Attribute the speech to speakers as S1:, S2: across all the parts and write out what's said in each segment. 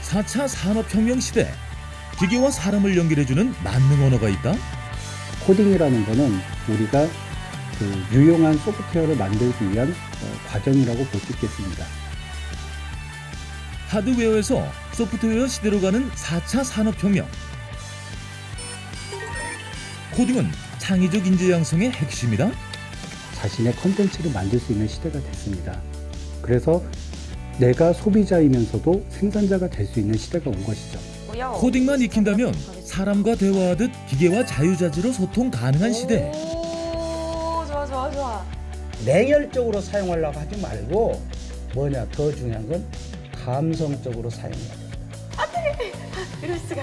S1: 4차 산업혁명 시대, 기계와 사람을 연결해주는 만능 언어가 있다?
S2: 코딩이라는 거는 우리가 유용한 소프트웨어를 만들기 위한 과정이라고 볼 수 있겠습니다.
S1: 하드웨어에서 소프트웨어 시대로 가는 4차 산업혁명. 코딩은 창의적 인재 양성의 핵심이다?
S2: 자신의 컨텐츠를 만들 수 있는 시대가 됐습니다. 그래서 내가 소비자이면서도 생산자가 될 수 있는 시대가 온 것이죠.
S1: 코딩만 익힌다면 사람과 대화하듯 기계와 자유자재로 소통 가능한 시대.
S3: 오, 좋아.
S4: 매결적으로 사용하려고 하지 말고 더 중요한 건 감성적으로 사용해야 돼.
S3: 이럴 수가.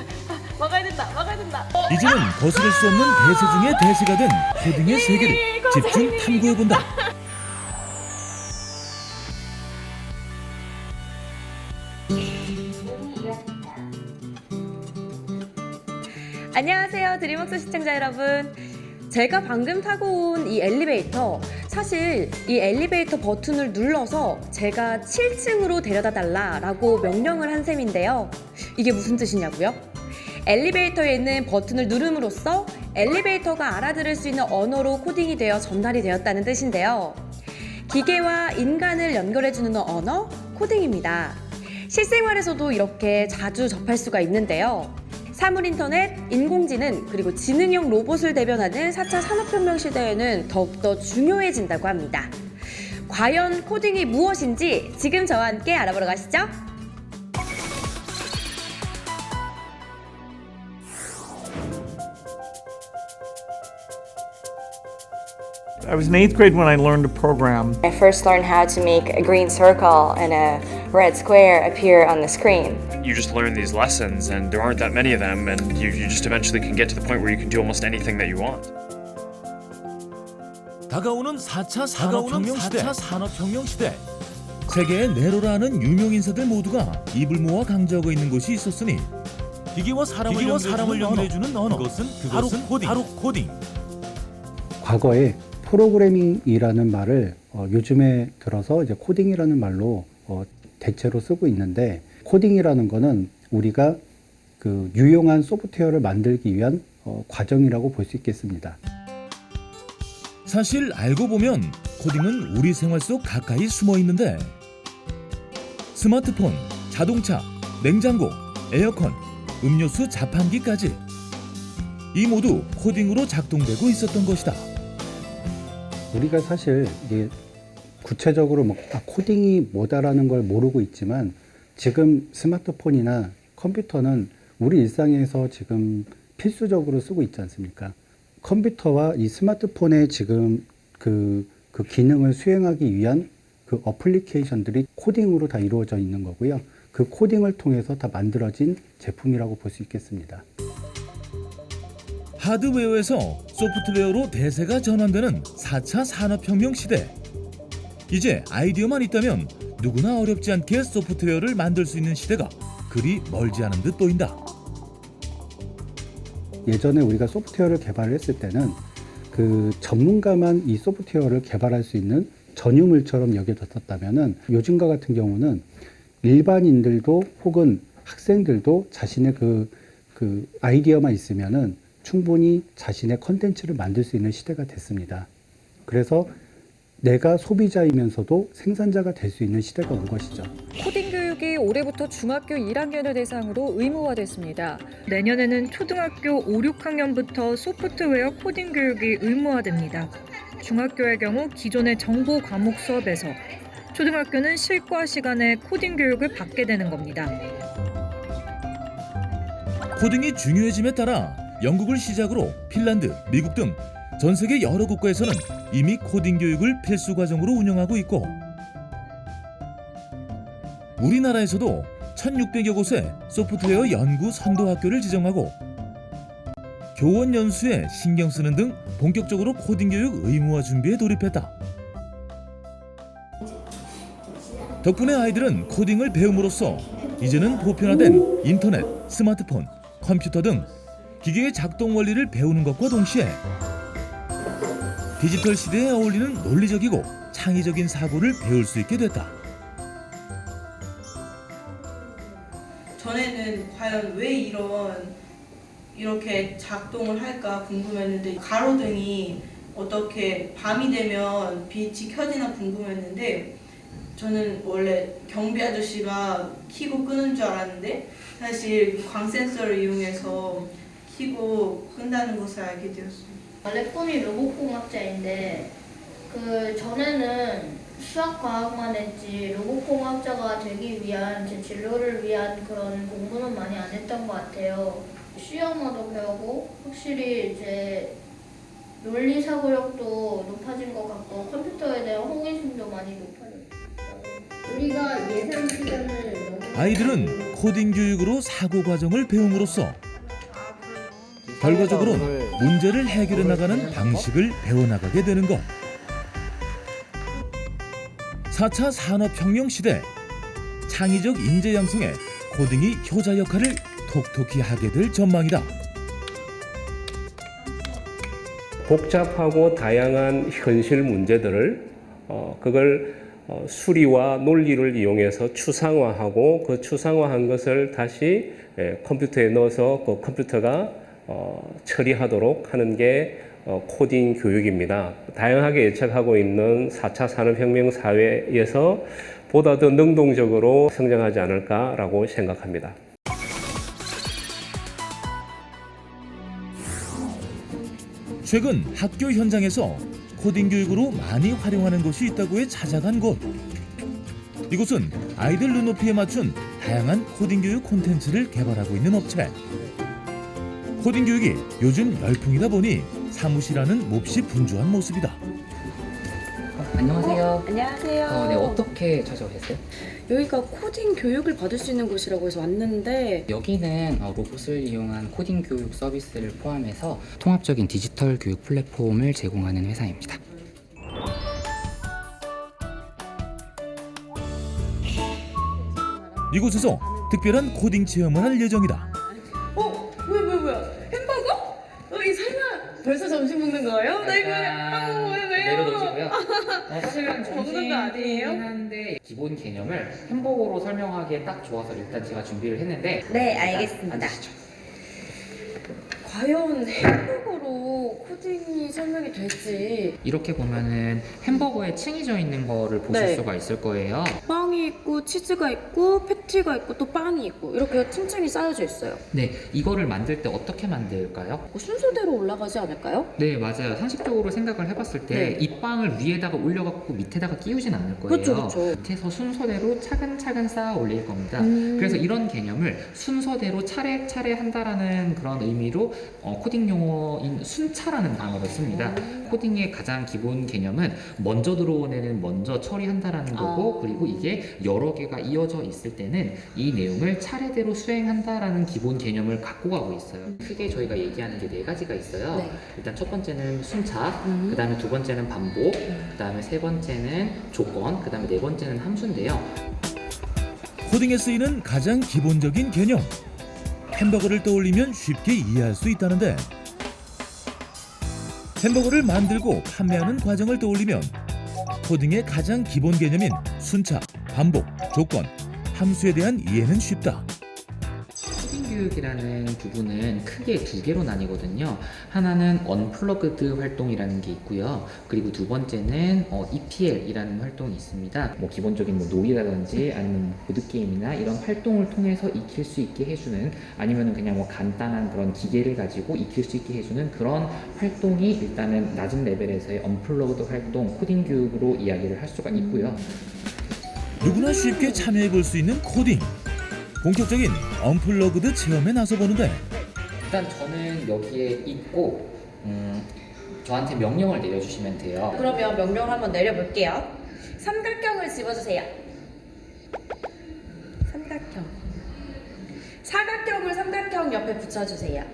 S3: 막아야 된다.
S1: 이제는 거스를 수 없는 대세 중의 대세가 된 코딩의 세계를 집중 탐구해본다.
S3: 안녕하세요, 드림웍스 시청자 여러분. 제가 방금 타고 온 이 엘리베이터, 사실 이 엘리베이터 버튼을 눌러서 제가 7층으로 데려다 달라라고 명령을 한 셈인데요. 이게 무슨 뜻이냐고요? 엘리베이터에 있는 버튼을 누름으로써 엘리베이터가 알아들을 수 있는 언어로 코딩이 되어 전달이 되었다는 뜻인데요. 기계와 인간을 연결해주는 언어, 코딩입니다. 실생활에서도 이렇게 자주 접할 수가 있는데요. 사물인터넷, 인공지능, 그리고 지능형 로봇을 대변하는 4차 산업혁명 시대에는 더욱더 중요해진다고 합니다. 과연 코딩이 무엇인지 지금 저와 함께 알아보러 가시죠.
S5: I was in 8th grade when I learned to program.
S6: I first learned how to make a green circle and a red square appear on the screen.
S7: You just learn these lessons and there aren't that many of them, and you just eventually can get to the point where you can do almost anything that you want.
S1: 다가오는 4차 산업혁명 시대. 세계의 네로라는 유명 인사들 모두가 입을 모아 강조하고 있는 곳이 있었으니 기계와 사람을 연결해주는 언어. 그것은 바로 코딩.
S2: 과거에 프로그래밍이라는 말을 요즘에 들어서 이제 코딩이라는 말로 대체로 쓰고 있는데, 코딩이라는 거는 우리가 유용한 소프트웨어를 만들기 위한 과정이라고 볼 수 있겠습니다.
S1: 사실 알고 보면 코딩은 우리 생활 속 가까이 숨어 있는데, 스마트폰, 자동차, 냉장고, 에어컨, 음료수 자판기까지 이 모두 코딩으로 작동되고 있었던 것이다.
S2: 우리가 사실 이게 구체적으로 코딩이 뭐다라는 걸 모르고 있지만, 지금 스마트폰이나 컴퓨터는 우리 일상에서 지금 필수적으로 쓰고 있지 않습니까? 컴퓨터와 이 스마트폰의 지금 그 기능을 수행하기 위한 그 어플리케이션들이 코딩으로 다 이루어져 있는 거고요. 그 코딩을 통해서 다 만들어진 제품이라고 볼 수 있겠습니다.
S1: 하드웨어에서 소프트웨어로 대세가 전환되는 4차 산업혁명 시대. 이제 아이디어만 있다면 누구나 어렵지 않게 소프트웨어를 만들 수 있는 시대가 그리 멀지 않은 듯 보인다.
S2: 예전에 우리가 소프트웨어를 개발을 했을 때는 전문가만 이 소프트웨어를 개발할 수 있는 전유물처럼 여겨졌다면은, 요즘과 같은 경우는 일반인들도 혹은 학생들도 자신의 그 아이디어만 있으면은 충분히 자신의 컨텐츠를 만들 수 있는 시대가 됐습니다. 그래서 내가 소비자이면서도 생산자가 될 수 있는 시대가 온 것이죠.
S8: 코딩 교육이 올해부터 중학교 1학년을 대상으로 의무화됐습니다. 내년에는 초등학교 5, 6학년부터 소프트웨어 코딩 교육이 의무화됩니다. 중학교의 경우 기존의 정보 과목 수업에서, 초등학교는 실과 시간에 코딩 교육을 받게 되는 겁니다.
S1: 코딩이 중요해짐에 따라 영국을 시작으로 핀란드, 미국 등 전 세계 여러 국가에서는 이미 코딩 교육을 필수 과정으로 운영하고 있고, 우리나라에서도 1,600여 곳에 소프트웨어 연구 선도 학교를 지정하고 교원 연수에 신경 쓰는 등 본격적으로 코딩 교육 의무화 준비에 돌입했다. 덕분에 아이들은 코딩을 배움으로써 이제는 보편화된 인터넷, 스마트폰, 컴퓨터 등 기계의 작동 원리를 배우는 것과 동시에 디지털 시대에 어울리는 논리적이고 창의적인 사고를 배울 수 있게 됐다.
S9: 전에는 과연 왜 이렇게 작동을 할까 궁금했는데 가로등이 어떻게 밤이 되면 빛이 켜지나 궁금했는데 저는 원래 경비 아저씨가 켜고 끄는 줄 알았는데 사실 광 센서를 이용해서 켜고 끈다는 것을 알게 되었습니다.
S10: 원래 꿈이 로봇공학자인데 그 전에는 수학과학만 했지 로봇공학자가 되기 위한 제 진로를 위한 그런 공부는 많이 안 했던 것 같아요. 시험어도 배우고 확실히 이제 논리 사고력도 높아진 것 같고 컴퓨터에 대한 호기심도 많이 높아졌어요. 우리가 예상 시간을 너무
S1: 아이들은 코딩 교육으로 사고 과정을 배움으로써 결과적으로 문제를 해결해 나가는 방식을 배워나가게 되는 것. 4차 산업혁명 시대, 창의적 인재 양성에 코딩이 효자 역할을 톡톡히 하게 될 전망이다.
S11: 복잡하고 다양한 현실 문제들을 그걸 수리와 논리를 이용해서 추상화하고 그 추상화한 것을 다시 컴퓨터에 넣어서 그 컴퓨터가 처리하도록 하는 게 코딩 교육입니다. 다양하게 예측하고 있는 4차 산업혁명 사회에서 보다 더 능동적으로 성장하지 않을까라고 생각합니다.
S1: 최근 학교 현장에서 코딩 교육으로 많이 활용하는 곳이 있다고 해 찾아간 곳. 이곳은 아이들 눈높이에 맞춘 다양한 코딩 교육 콘텐츠를 개발하고 있는 업체. 코딩 교육이 요즘 열풍이다 보니 사무실 안은 몹시 분주한 모습이다.
S12: 안녕하세요.
S3: 안녕하세요.
S12: 네, 어떻게 찾아오셨어요?
S3: 여기가 코딩 교육을 받을 수 있는 곳이라고 해서 왔는데
S12: 여기는 로봇을 이용한 코딩 교육 서비스를 포함해서 통합적인 디지털 교육 플랫폼을 제공하는 회사입니다.
S1: 이곳에서 특별한 코딩 체험을 할 예정이다.
S3: 뭐야? 햄버거? 이 설마 벌써 점심 먹는 거예요? 나 이거 왜요?
S12: 내려놓으시고요. 사실은
S3: 먹는 거 아니에요?
S12: 한데 기본 개념을 햄버거로 설명하기에 딱 좋아서 일단 제가 준비를 했는데
S3: 네, 알겠습니다.
S12: 앉으시죠.
S3: 과연 햄버거로 코딩이 설명이 될지.
S12: 이렇게 보면은 햄버거에 층이 져 있는 거를 보실
S3: 네.
S12: 수가 있을 거예요.
S3: 빵이 있고 치즈가 있고 패티가 있고 또 빵이 있고 이렇게 층층이 쌓여져 있어요.
S12: 네, 이거를 만들 때 어떻게 만들까요?
S3: 순서대로 올라가지 않을까요?
S12: 네, 맞아요. 상식적으로 생각을 해봤을 때 이 빵을 위에다가 올려갖고 밑에다가 끼우진 않을 거예요.
S3: 그쵸.
S12: 밑에서 순서대로 차근차근 쌓아 올릴 겁니다. 그래서 이런 개념을 순서대로 차례차례 한다라는 그런 의미로 코딩 용어인 순차라는 단어를 씁니다. 코딩의 가장 기본 개념은 먼저 들어온 애는 먼저 처리한다라는 거고 그리고 이게 여러 개가 이어져 있을 때는 이 내용을 차례대로 수행한다라는 기본 개념을 갖고 가고 있어요. 크게 저희가 얘기하는 게 4가지가 있어요.
S3: 네.
S12: 일단 첫 번째는 순차, 그 다음에 두 번째는 반복, 그 다음에 세 번째는 조건, 그 다음에 네 번째는 함수인데요.
S1: 코딩에 쓰이는 가장 기본적인 개념. 햄버거를 떠올리면 쉽게 이해할 수 있다는데 햄버거를 만들고 판매하는 과정을 떠올리면 코딩의 가장 기본 개념인 순차, 반복, 조건, 함수에 대한 이해는 쉽다.
S12: 코딩 교육이라는 부분은 크게 2개로 나뉘거든요. 하나는 언플러그드 활동이라는 게 있고요. 그리고 두 번째는 EPL이라는 활동이 있습니다. 기본적인 놀이라든지 아니면 보드게임이나 이런 활동을 통해서 익힐 수 있게 해주는 아니면 그냥 간단한 그런 기계를 가지고 익힐 수 있게 해주는 그런 활동이 일단은 낮은 레벨에서의 언플러그드 활동, 코딩 교육으로 이야기를 할 수가 있고요.
S1: 누구나 쉽게 참여해 볼 수 있는 코딩. 본격적인 언플러그드 체험에 나서보는데
S12: 일단 저는 여기에 있고 저한테 명령을 내려주시면 돼요.
S3: 그러면 명령을 한번 내려볼게요. 삼각형을 집어주세요. 삼각형. 사각형을 삼각형 옆에 붙여주세요.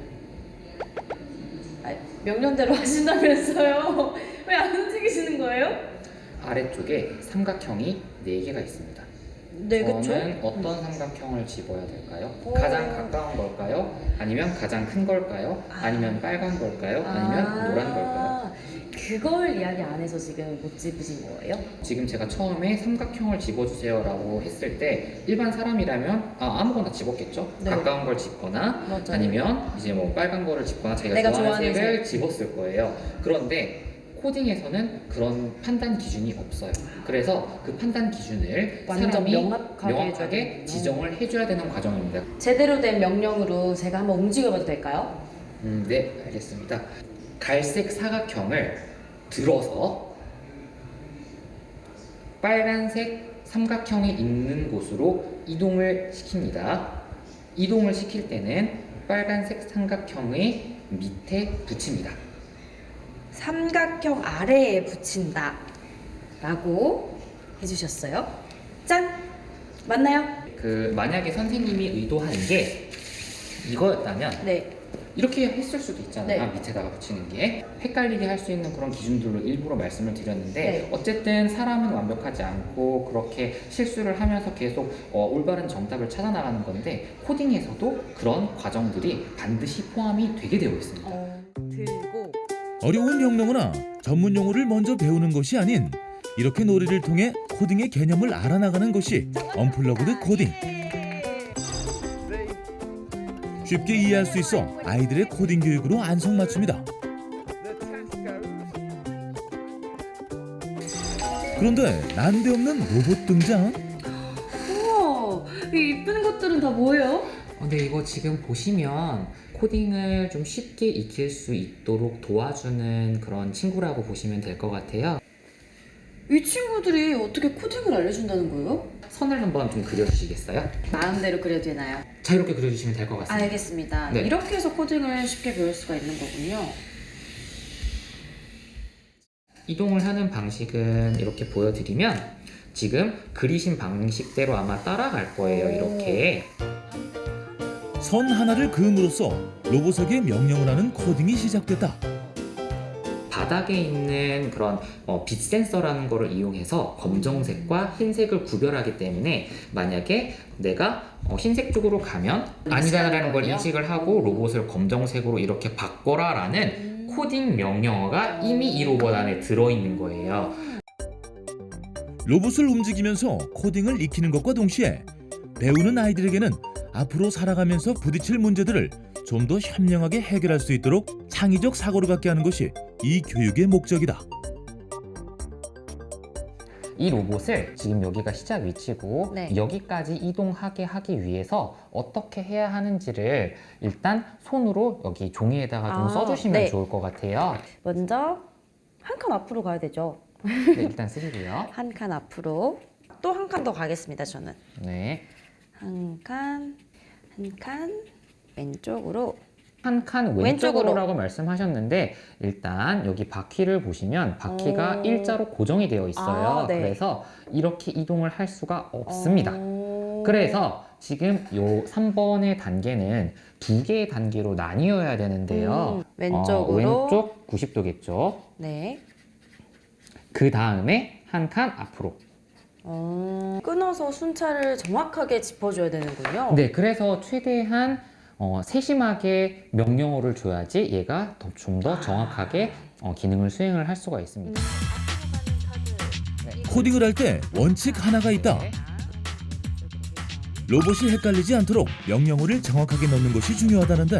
S3: 명령대로 하신다면서요? 왜 안 움직이시는 거예요?
S12: 아래쪽에 삼각형이 4개가 있습니다.
S3: 네, 그쵸?
S12: 저는 어떤 삼각형을 집어야 될까요? 가장 가까운 걸까요? 아니면 가장 큰 걸까요? 아니면 빨간 걸까요? 아니면 노란 걸까요?
S3: 그걸 이야기 안 해서 지금 못 집으신 거예요?
S12: 지금 제가 처음에 삼각형을 집어주세요 라고 했을 때 일반 사람이라면 아무거나 집었겠죠?
S3: 네.
S12: 가까운 걸 집거나
S3: 맞아요.
S12: 아니면 이제 뭐 빨간 거를 집거나 자기가
S3: 내가
S12: 좋아하는
S3: 좋아하는
S12: 색을 집었을 거예요. 그런데 코딩에서는 그런 판단 기준이 없어요. 그래서 그 판단 기준을
S3: 완전
S12: 사람이
S3: 명확하게
S12: 명확하게 지정을 해줘야 되는 과정입니다.
S3: 제대로 된 명령으로 제가 한번 움직여봐도 될까요?
S12: 네, 알겠습니다. 갈색 사각형을 들어서 빨간색 삼각형이 있는 곳으로 이동을 시킵니다. 이동을 시킬 때는 빨간색 삼각형의 밑에 붙입니다.
S3: 삼각형 아래에 붙인다 라고 해주셨어요. 짠! 맞나요?
S12: 만약에 선생님이 의도한 게 이거였다면
S3: 네.
S12: 이렇게 했을 수도 있잖아요.
S3: 네.
S12: 밑에다가 붙이는 게 헷갈리게 할 수 있는 그런 기준들로 일부러 말씀을 드렸는데
S3: 네.
S12: 어쨌든 사람은 완벽하지 않고 그렇게 실수를 하면서 계속 올바른 정답을 찾아 나가는 건데 코딩에서도 그런 과정들이 반드시 포함이 되게 되어 있습니다.
S3: 들고
S1: 어려운 명령어나 전문 용어를 먼저 배우는 것이 아닌 이렇게 놀이를 통해 코딩의 개념을 알아나가는 것이 언플러그드 코딩. 쉽게 이해할 수 있어 아이들의 코딩 교육으로 안성맞춤이다. 그런데 난데없는 로봇 등장?
S3: 우와, 이 이쁜 것들은 다 뭐예요?
S12: 근데 이거 지금 보시면 코딩을 좀 쉽게 익힐 수 있도록 도와주는 그런 친구라고 보시면 될 것 같아요.
S3: 이 친구들이 어떻게 코딩을 알려준다는 거예요?
S12: 선을 한번 좀 그려주시겠어요?
S3: 마음대로 그려도 되나요?
S12: 자유롭게 그려주시면 될 것 같습니다.
S3: 알겠습니다.
S12: 네.
S3: 이렇게 해서 코딩을 쉽게 배울 수가 있는 거군요.
S12: 이동을 하는 방식은 이렇게 보여드리면 지금 그리신 방식대로 아마 따라갈 거예요. 이렇게.
S1: 선 하나를 그음으로써 로봇에게 명령을 하는 코딩이 시작됐다.
S12: 바닥에 있는 그런 빛 센서라는 거를 이용해서 검정색과 흰색을 구별하기 때문에 만약에 내가 흰색 쪽으로 가면 아니다라는 걸 인식을 하고 로봇을 검정색으로 이렇게 바꿔라 라는 코딩 명령어가 이미 이 로봇 안에 들어있는 거예요.
S1: 로봇을 움직이면서 코딩을 익히는 것과 동시에 배우는 아이들에게는 앞으로 살아가면서 부딪힐 문제들을 좀 더 현명하게 해결할 수 있도록 창의적 사고를 갖게 하는 것이 이 교육의 목적이다.
S12: 이 로봇을 지금 여기가 시작 위치고
S3: 네.
S12: 여기까지 이동하게 하기 위해서 어떻게 해야 하는지를 일단 손으로 여기 종이에다가 좀 써주시면
S3: 네.
S12: 좋을 것 같아요.
S3: 먼저 한 칸 앞으로 가야 되죠.
S12: 네, 일단 쓰시고요.
S3: 한 칸 앞으로. 또 한 칸 더 가겠습니다, 저는.
S12: 네.
S3: 한 칸, 왼쪽으로.
S12: 한 칸 왼쪽으로라고 말씀하셨는데 일단 여기 바퀴를 보시면 바퀴가 일자로 고정이 되어 있어요.
S3: 네.
S12: 그래서 이렇게 이동을 할 수가 없습니다. 그래서 지금 요 3번의 단계는 두 개의 단계로 나뉘어야 되는데요.
S3: 왼쪽으로.
S12: 왼쪽 90도겠죠.
S3: 네.
S12: 그 다음에 한 칸 앞으로.
S3: 끊어서 순차를 정확하게 짚어줘야 되는군요.
S12: 네, 그래서 최대한 세심하게 명령어를 줘야지 얘가 좀 더 정확하게 기능을 수행을 할 수가 있습니다.
S1: 코딩을 할 때 원칙 하나가 있다. 로봇이 헷갈리지 않도록 명령어를 정확하게 넣는 것이 중요하다는데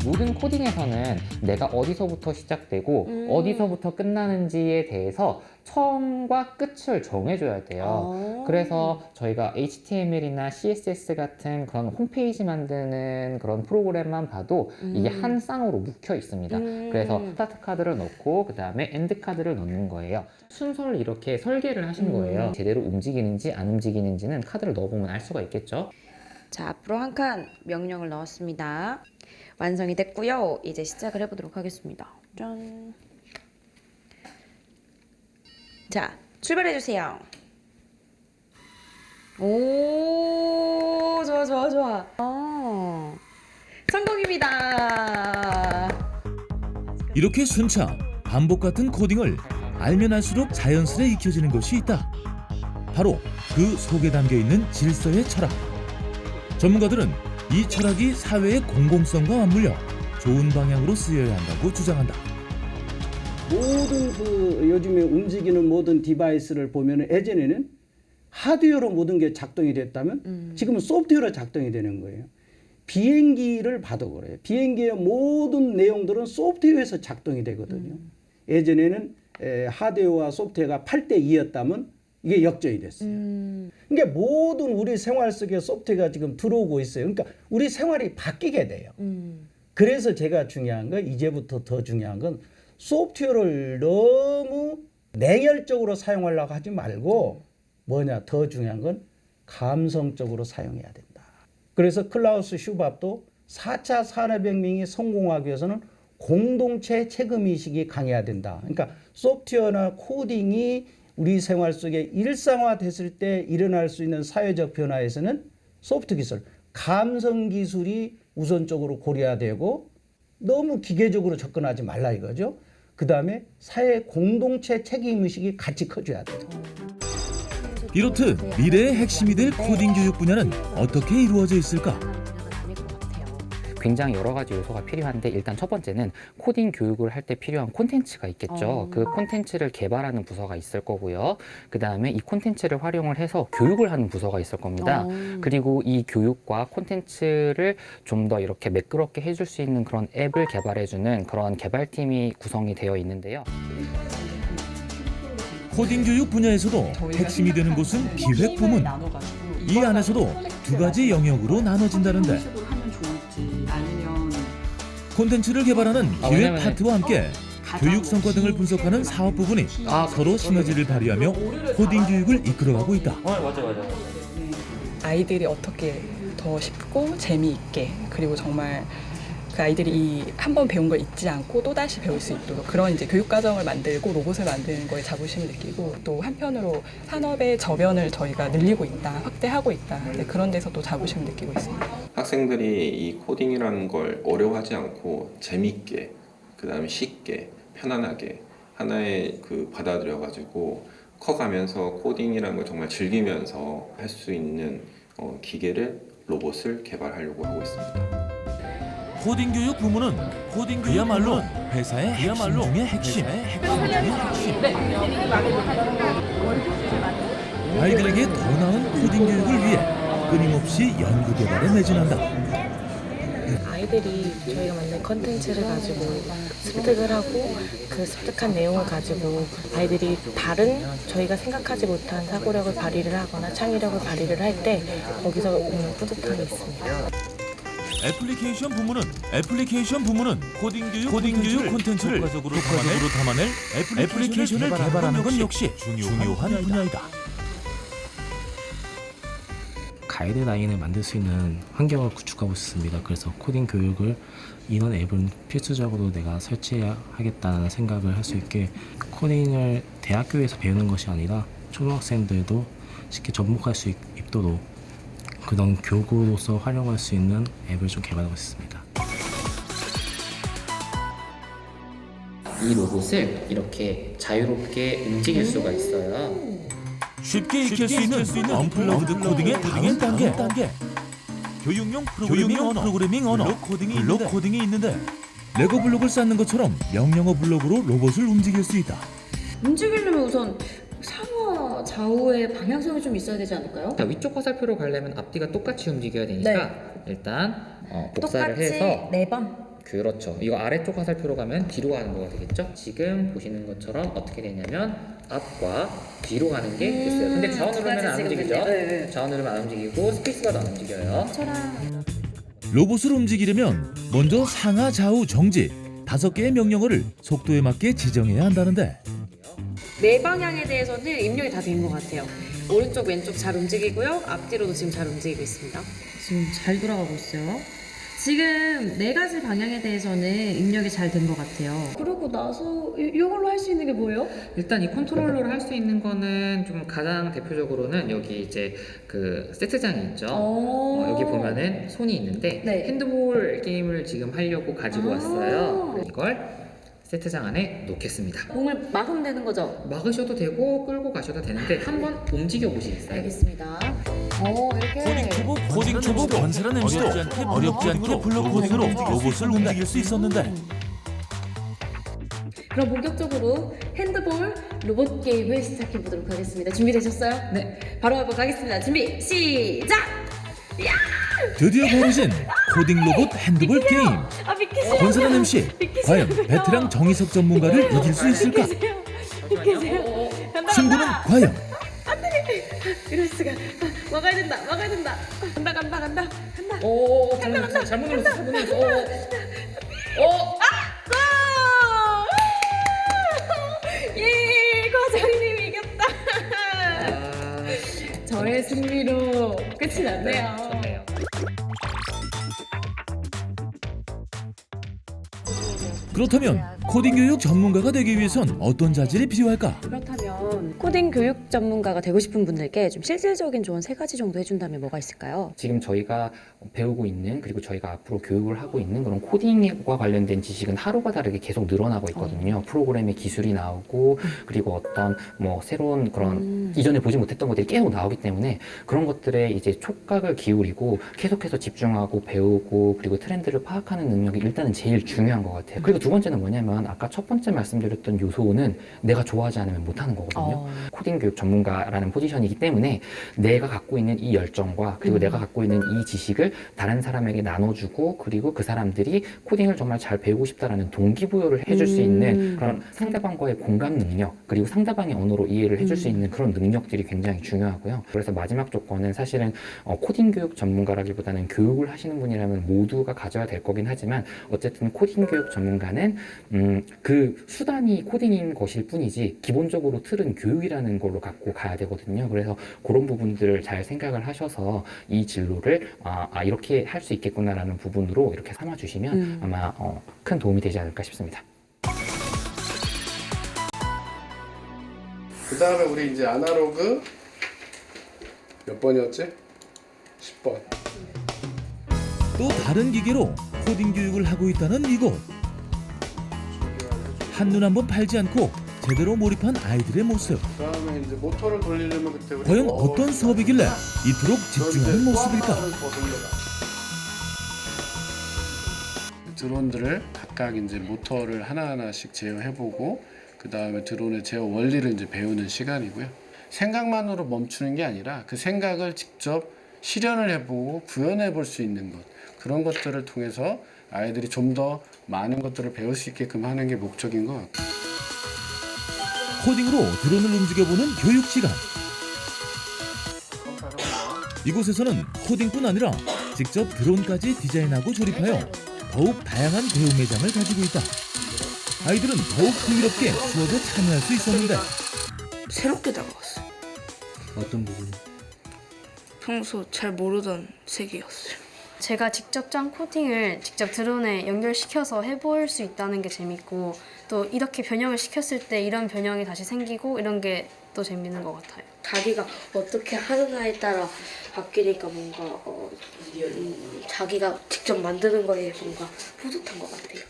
S12: 모든 코딩에서는 내가 어디서부터 시작되고 어디서부터 끝나는지에 대해서 처음과 끝을 정해줘야 돼요. 그래서 저희가 HTML이나 CSS 같은 그런 홈페이지 만드는 그런 프로그램만 봐도 이게 한 쌍으로 묵혀 있습니다. 그래서 스타트 카드를 넣고 그 다음에 엔드 카드를 넣는 거예요. 순서를 이렇게 설계를 하신 거예요. 제대로 움직이는지 안 움직이는지는 카드를 넣어보면 알 수가 있겠죠.
S3: 자, 앞으로 한 칸 명령을 넣었습니다. 완성이 됐고요. 이제 시작을 해보도록 하겠습니다. 짠. 자, 출발해주세요. 오, 좋아. 성공입니다.
S1: 이렇게 순차, 반복 같은 코딩을 알면 알수록 자연스레 익혀지는 것이 있다. 바로 그 속에 담겨 있는 질서의 철학. 전문가들은 이 철학이 사회의 공공성과 맞물려 좋은 방향으로 쓰여야 한다고 주장한다.
S4: 모든 요즘에 움직이는 모든 디바이스를 보면 예전에는 하드웨어로 모든 게 작동이 됐다면 지금은 소프트웨어로 작동이 되는 거예요. 비행기를 봐도 그래요. 비행기의 모든 내용들은 소프트웨어에서 작동이 되거든요. 예전에는 하드웨어와 소프트웨어가 8대2였다면 이게 역전이 됐어요. 그러니까 모든 우리 생활 속에 소프트웨어가 지금 들어오고 있어요. 그러니까 우리 생활이 바뀌게 돼요. 그래서 제가 중요한 건 이제부터 더 중요한 건 소프트웨어를 너무 냉혈적으로 사용하려고 하지 말고 더 중요한 건 감성적으로 사용해야 된다. 그래서 클라우스 슈밥도 4차 산업혁명이 성공하기 위해서는 공동체 책임의식이 강해야 된다. 그러니까 소프트웨어나 코딩이 우리 생활 속에 일상화됐을 때 일어날 수 있는 사회적 변화에서는 소프트 기술, 감성 기술이 우선적으로 고려되고 너무 기계적으로 접근하지 말라 이거죠. 그 다음에 사회 공동체 책임의식이 같이 커져야 돼요.
S1: 이렇듯 미래의 핵심이 될 코딩 교육 분야는 어떻게 이루어져 있을까?
S12: 굉장히 여러 가지 요소가 필요한데 일단 첫 번째는 코딩 교육을 할 때 필요한 콘텐츠가 있겠죠. 그 콘텐츠를 개발하는 부서가 있을 거고요. 그 다음에 이 콘텐츠를 활용을 해서 교육을 하는 부서가 있을 겁니다. 그리고 이 교육과 콘텐츠를 좀 더 이렇게 매끄럽게 해줄 수 있는 그런 앱을 개발해주는 그런 개발팀이 구성이 되어 있는데요.
S1: 코딩 교육 분야에서도 핵심이 되는 곳은 기획 부문. 이 안에서도 두 가지 영역으로 나눠진다는데 콘텐츠를 개발하는 기획 파트와 함께 교육 성과 등을 분석하는 사업 부분이 서로 시너지를 발휘하며 코딩 교육을 이끌어가고 있다.
S13: 아이들이 어떻게 더 쉽고 재미있게 그리고 정말 그 아이들이 한 번 배운 걸 잊지 않고 또 다시 배울 수 있도록 그런 이제 교육 과정을 만들고 로봇을 만드는 거에 자부심을 느끼고 또 한편으로 산업의 저변을 저희가 늘리고 있다, 확대하고 있다. 그런 데서 또 자부심을 느끼고 있습니다.
S14: 학생들이 이 코딩이라는 걸 어려워하지 않고 재밌게, 그다음에 쉽게, 편안하게 하나의 받아들여 가지고 커가면서 코딩이라는 걸 정말 즐기면서 할 수 있는 기계를 로봇을 개발하려고 하고 있습니다.
S1: 코딩 교육 부문은 그야말로 회사의 핵심 중의 핵심. 아이들에게 더 나은 코딩 교육을 위해 끊임없이 연구 개발에 매진한다.
S15: 아이들이 저희가 만든 컨텐츠를 가지고 습득을 하고 그 습득한 내용을 가지고 아이들이 다른 저희가 생각하지 못한 사고력을 발휘를 하거나 창의력을 발휘를 할 때 거기서 오는 뿌듯함이 있습니다.
S1: 애플리케이션 부문은 코딩 교육 콘텐츠를 효과적으로 담아낼 애플리케이션을 개발하는 건 역시 중요한 분야이다.
S16: 가이드라인을 만들 수 있는 환경을 구축하고 있습니다. 그래서 코딩 교육을 이런 앱은 필수적으로 내가 설치하겠다는 생각을 할 수 있게 코딩을 대학교에서 배우는 것이 아니라 초등학생들도 쉽게 접목할 수 있도록 그런 교구로서 활용할 수 있는 앱을 좀 개발하고 있습니다.
S12: 이 로봇을 이렇게 자유롭게 움직일 수가 있어요.
S1: 쉽게 익힐 수 있는 언플러그드 코딩의 다음 단계. 교육용 프로그래밍 언어 블록 코딩이 있는데 레고 블록을 쌓는 것처럼 명령어 블록으로 로봇을 움직일 수 있다.
S3: 움직이려면 우선 상하 좌우의 방향성이 좀 있어야 되지 않을까요?
S12: 자, 위쪽 화살표로 가려면 앞뒤가 똑같이 움직여야 되니까 일단 복사를 해서
S3: 4번.
S12: 그렇죠. 이거 아래쪽 화살표로 가면 뒤로 가는 거가 되겠죠? 지금 보시는 것처럼 어떻게 되냐면 앞과 뒤로 가는 게 됐어요. 근데 좌우 누르면 안 움직이죠? 좌우 누르면 안 움직이고 스페이스바도 안 움직여요.
S1: 로봇을 움직이려면 먼저 상하 좌우 정지 5개의 명령어를 속도에 맞게 지정해야 한다는데
S3: 네 방향에 대해서는 입력이 다 된 것 같아요. 오른쪽 왼쪽 잘 움직이고요. 앞뒤로도 지금 잘 움직이고 있습니다. 지금 잘 돌아가고 있어요. 지금 4가지 방향에 대해서는 입력이 잘 된 것 같아요. 그러고 나서 이걸로 할 수 있는 게 뭐예요?
S12: 일단 이 컨트롤러로 할 수 있는 거는 좀 가장 대표적으로는 여기 이제 그 세트장이 있죠. 여기 보면은 손이 있는데 핸드볼 게임을 지금 하려고 가지고 왔어요. 이걸 세트장 안에 놓겠습니다.
S3: 공을 막으면 되는 거죠?
S12: 막으셔도 되고 끌고 가셔도 되는데 한번 움직여 보시겠어요?
S3: 알겠습니다. 이렇게
S1: 코딩 초보 건설한 MC도 어렵지 않게 블록 코딩으로 로봇을 움직일 수 있었는데
S3: 그럼 본격적으로 핸드볼 로봇 게임을 시작해 보도록 하겠습니다. 준비되셨어요?
S12: 네.
S3: 바로 한번 가겠습니다. 준비 시작! 야!
S1: 드디어 벌어진 코딩 로봇 핸드볼 게임.
S3: 믿기세요?
S1: 건설한 MC 과연 베테랑 정희석 전문가를 이길 수 있을까?
S3: 믿기세요?
S1: 승부는 과연
S3: 이럴 수가. 막아야 된다. 간다.
S12: 오, 잘못 눌렀어.
S3: 예, 과장님 이겼다. 저의 승리로 끝이 났네요.
S12: 좋네요.
S1: 그렇다면 코딩 교육 전문가가 되기 위해선 어떤 자질이 필요할까?
S3: 그렇다면 코딩 교육 전문가가 되고 싶은 분들께 좀 실질적인 조언 3가지 정도 해준다면 뭐가 있을까요?
S12: 지금 저희가 배우고 있는 그리고 저희가 앞으로 교육을 하고 있는 그런 코딩과 관련된 지식은 하루가 다르게 계속 늘어나고 있거든요. 프로그램의 기술이 나오고 그리고 어떤 뭐 새로운 그런 이전에 보지 못했던 것들이 계속 나오기 때문에 그런 것들에 이제 촉각을 기울이고 계속해서 집중하고 배우고 그리고 트렌드를 파악하는 능력이 일단은 제일 중요한 것 같아요. 그리고 두 번째는 뭐냐면 아까 첫 번째 말씀드렸던 요소는 내가 좋아하지 않으면 못하는 거거든요. 코딩 교육 전문가라는 포지션이기 때문에 내가 갖고 있는 이 열정과 그리고 내가 갖고 있는 이 지식을 다른 사람에게 나눠주고 그리고 그 사람들이 코딩을 정말 잘 배우고 싶다라는 동기부여를 해줄 수 있는 그런 상대방과의 공감 능력 그리고 상대방의 언어로 이해를 해줄 수 있는 그런 능력들이 굉장히 중요하고요. 그래서 마지막 조건은 사실은 코딩 교육 전문가라기보다는 교육을 하시는 분이라면 모두가 가져야 될 거긴 하지만 어쨌든 코딩 교육 전문가는 그 수단이 코딩인 것일 뿐이지 기본적으로 틀은 교육이라는 걸로 갖고 가야 되거든요. 그래서 그런 부분들을 잘 생각을 하셔서 이 진로를 이렇게 할 수 있겠구나라는 부분으로 이렇게 삼아주시면 아마 큰 도움이 되지 않을까 싶습니다.
S17: 그 다음에 우리 이제 아날로그 몇 번이었지? 10번.
S1: 또 다른 기계로 코딩 교육을 하고 있다는 이곳. 한눈 한번 팔지 않고 제대로 몰입한 아이들의 모습.
S17: 그 다음에 이제 모터를 돌리려면 그때 우리
S1: 과연 어떤 수업이길래 이토록 집중하는 모습일까?
S17: 드론들을 각각 이제 모터를 하나하나씩 제어해보고 그 다음에 드론의 제어 원리를 이제 배우는 시간이고요. 생각만으로 멈추는 게 아니라 그 생각을 직접 실현을 해보고 구현해볼 수 있는 것 그런 것들을 통해서 아이들이 좀 더 많은 것들을 배울 수 있게끔 하는 게 목적인 것 같아요.
S1: 코딩으로 드론을 움직여보는 교육 시간. 이곳에서는 코딩뿐 아니라 직접 드론까지 디자인하고 조립하여 더욱 다양한 배움 매장을 가지고 있다. 아이들은 더욱 흥미롭게 수업에 참여할 수 있었는데
S18: 새롭게 다가왔어요.
S16: 어떤 부분?
S18: 평소 잘 모르던 세계였어요.
S19: 제가 직접 짠 코딩을 직접 드론에 연결시켜서 해볼 수 있다는 게 재밌고 또 이렇게 변형을 시켰을 때 이런 변형이 다시 생기고 이런 게 또 재밌는 것 같아요.
S18: 자기가 어떻게 하느냐에 따라 바뀌니까 뭔가 자기가 직접 만드는 거에 뭔가 뿌듯한 것 같아요.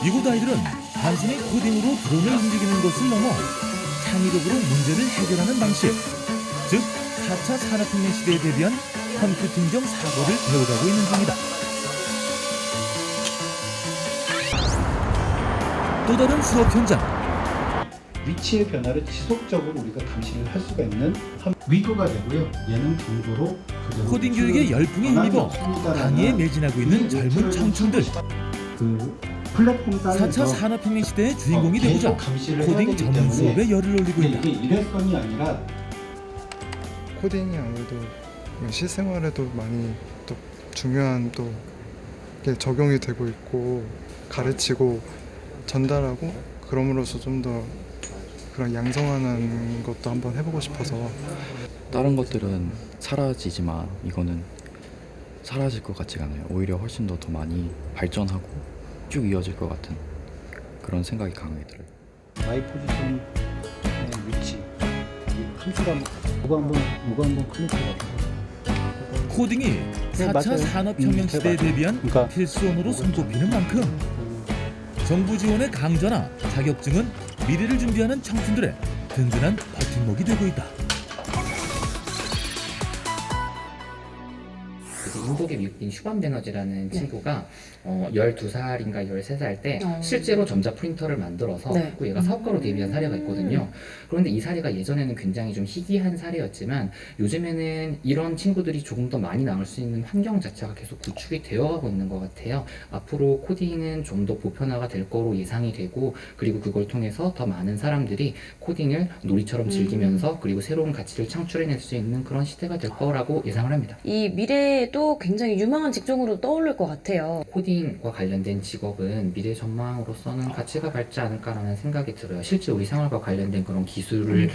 S1: 이곳 아이들은 단순히 코딩으로 드론을 움직이는 것을 넘어 창의적으로 문제를 해결하는 방식, 즉 4차 산업혁명 시대에 대비한 컴퓨팅적 사고를 배워가고 있는 중이다. 또 다른 수업 현장.
S2: 위치의 변화를 지속적으로 우리가 감시를 할 수가 있는 위도가 되고요. 얘는 강도로
S1: 코딩 교육의 열풍에 힘입어 강의에 매진하고 있는 젊은 청춘들.
S2: 그 플랫폼
S1: 4차 산업혁명 시대의 주인공이 되고자 코딩 전문 수업에 열을 올리고 있다.
S2: 이게 일회성이 아니라
S20: 코딩이 아무래도 실생활에도 많이 또 중요한 또 게 적용이 되고 있고 가르치고 전달하고 그럼으로써 좀 더 그런 양성하는 것도 한번 해보고 싶어서.
S21: 다른 것들은 사라지지만 이거는 사라질 것 같지가 않아요. 오히려 훨씬 더 많이 발전하고 쭉 이어질 것 같은 그런 생각이 강하게 들어요.
S2: 나의 포지션의 위치, 함수가 누가 한번 클릭해봐.
S1: 코딩이 4차 산업혁명 시대에 대비한 필수 언어로 손꼽히는 만큼 정부 지원의 강좌나 자격증은 미래를 준비하는 청춘들의 든든한 버팀목이 되고 있다.
S12: 인도계 미국인 슈반 베너지라는 친구가 12살인가 13살 때 실제로 전자 프린터를 만들어서 그 얘가 사업가로 데뷔한 사례가 있거든요. 그런데 이 사례가 예전에는 굉장히 좀 희귀한 사례였지만 요즘에는 이런 친구들이 조금 더 많이 나올 수 있는 환경 자체가 계속 구축이 되어가고 있는 것 같아요. 앞으로 코딩은 좀 더 보편화가 될 거로 예상이 되고 그리고 그걸 통해서 더 많은 사람들이 코딩을 놀이처럼 즐기면서 그리고 새로운 가치를 창출해낼 수 있는 그런 시대가 될 거라고 예상을 합니다.
S3: 이 미래에도 굉장히 유망한 직종으로 떠오를 것 같아요.
S12: 코딩과 관련된 직업은 미래 전망으로서는 가치가 밝지 않을까라는 생각이 들어요. 실제 우리 생활과 관련된 그런 기술을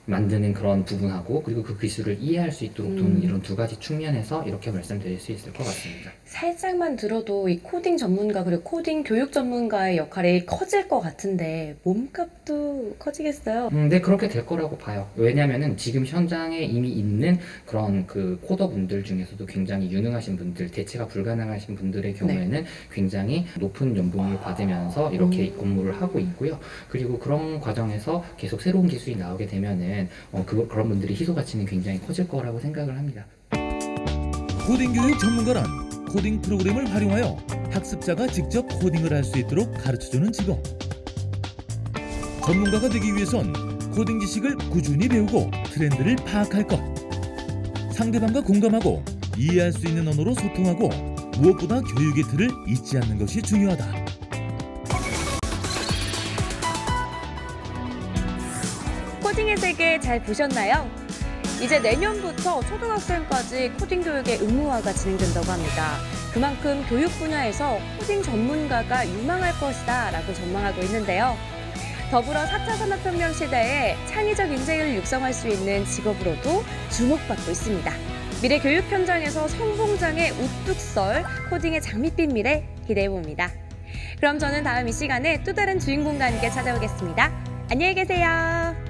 S12: 만드는 그런 부분하고 그리고 그 기술을 이해할 수 있도록 도는 이런 두 가지 측면에서 이렇게 말씀드릴 수 있을 것 같습니다.
S3: 살짝만 들어도 이 코딩 전문가 그리고 코딩 교육 전문가의 역할이 커질 것 같은데 몸값도 커지겠어요?
S12: 네, 그렇게 될 거라고 봐요. 왜냐면은 지금 현장에 이미 있는 그런 그 코더분들 중에서도 굉장히 유능하신 분들, 대체가 불가능하신 분들의 경우에는 굉장히 높은 연봉을 받으면서 이렇게 업무를 하고 있고요. 그리고 그런 과정에서 계속 새로운 기술이 나오게 되면은 그런 분들이 희소 가치는 굉장히 커질 거라고 생각을 합니다.
S1: 코딩 교육 전문가란 코딩 프로그램을 활용하여 학습자가 직접 코딩을 할 수 있도록 가르쳐주는 직업. 전문가가 되기 위해선 코딩 지식을 꾸준히 배우고 트렌드를 파악할 것. 상대방과 공감하고 이해할 수 있는 언어로 소통하고 무엇보다 교육의 틀을 잊지 않는 것이 중요하다.
S3: 코딩의 세계 잘 보셨나요? 이제 내년부터 초등학생까지 코딩 교육의 의무화가 진행된다고 합니다. 그만큼 교육 분야에서 코딩 전문가가 유망할 것이다 라고 전망하고 있는데요. 더불어 4차 산업혁명 시대에 창의적 인재를 육성할 수 있는 직업으로도 주목받고 있습니다. 미래 교육 현장에서 선봉장에 우뚝 설 코딩의 장밋빛 미래 기대해봅니다. 그럼 저는 다음 이 시간에 또 다른 주인공과 함께 찾아오겠습니다. 안녕히 계세요.